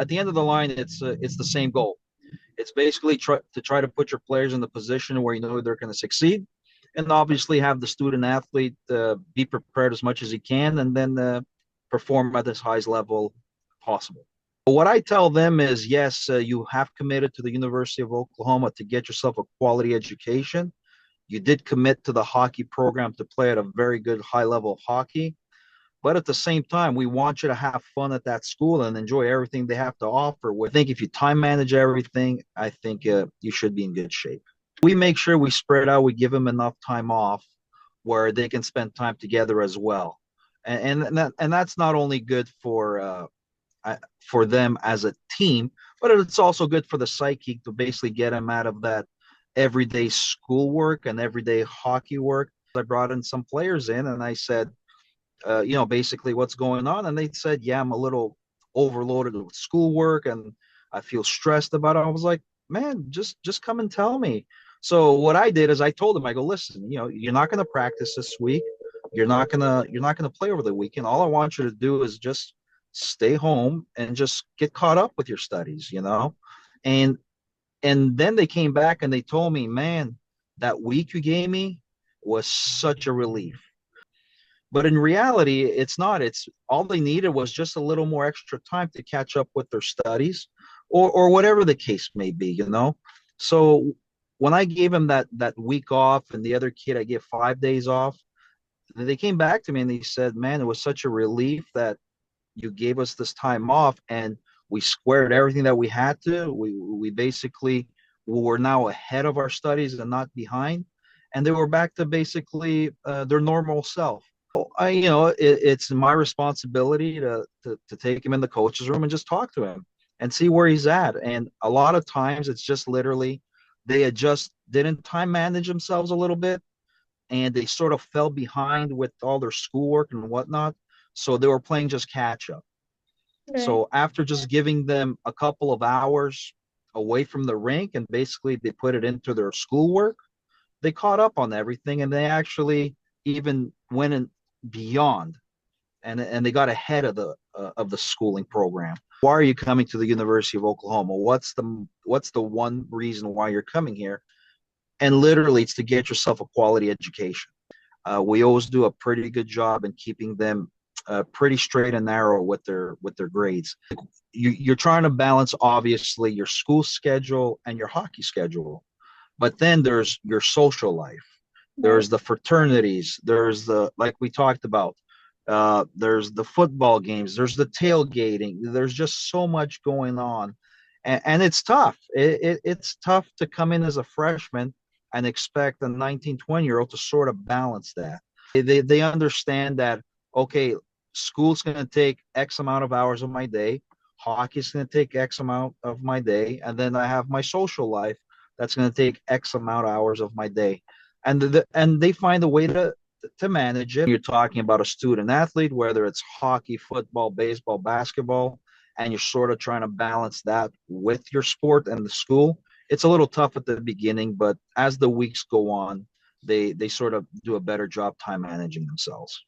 At the end of the line, it's the same goal. It's basically try to put your players in the position where you know they're going to succeed, and obviously have the student athlete be prepared as much as he can, and then perform at this highest level possible. But what I tell them is, yes, you have committed to the University of Oklahoma to get yourself a quality education. You did commit to the hockey program to play at a very good high level of hockey. But at the same time, we want you to have fun at that school and enjoy everything they have to offer. I think if you time manage everything, I think you should be in good shape. We make sure we spread out, we give them enough time off where they can spend time together as well. And that's not only good for them as a team, but it's also good for the psyche to basically get them out of that everyday schoolwork and everyday hockey work. I brought in some players in and I said, basically what's going on. And they said, yeah, I'm a little overloaded with schoolwork and I feel stressed about it. I was like, man, just come and tell me. So what I did is I told them, I go, listen, you're not going to practice this week. You're not going to play over the weekend. All I want you to do is just stay home and just get caught up with your studies. And and then they came back and they told me, man, that week you gave me was such a relief. But in reality, it's not. It's all they needed was just a little more extra time to catch up with their studies or whatever the case may be. So when I gave him that week off and the other kid I gave 5 days off, they came back to me and they said, man, it was such a relief that you gave us this time off and we squared everything that we had to. We basically were now ahead of our studies and not behind. And they were back to basically their normal self. It's my responsibility to take him in the coach's room and just talk to him and see where he's at. And a lot of times it's just literally they had just didn't time manage themselves a little bit and they sort of fell behind with all their schoolwork and whatnot. So they were playing just catch up. Right. So after just giving them a couple of hours away from the rink and basically they put it into their schoolwork, they caught up on everything and they actually even went in beyond and they got ahead of the schooling program. Why are you coming to the University of Oklahoma? What's the one reason why you're coming here? And literally, it's to get yourself a quality education. We always do a pretty good job in keeping them pretty straight and narrow with their grades. You're trying to balance obviously your school schedule and your hockey schedule, but then there's your social life. Right. There's the fraternities. There's the like we talked about. There's the football games. There's the tailgating. There's just so much going on, and it's tough. It's tough to come in as a freshman and expect a 19, 20-year-old to sort of balance that. They understand that, okay, school's going to take X amount of hours of my day, hockey's going to take X amount of my day, and then I have my social life that's going to take X amount of hours of my day. And they find a way to manage it. You're talking about a student athlete, whether it's hockey, football, baseball, basketball, and you're sort of trying to balance that with your sport and the school. It's a little tough at the beginning, but as the weeks go on, they sort of do a better job time managing themselves.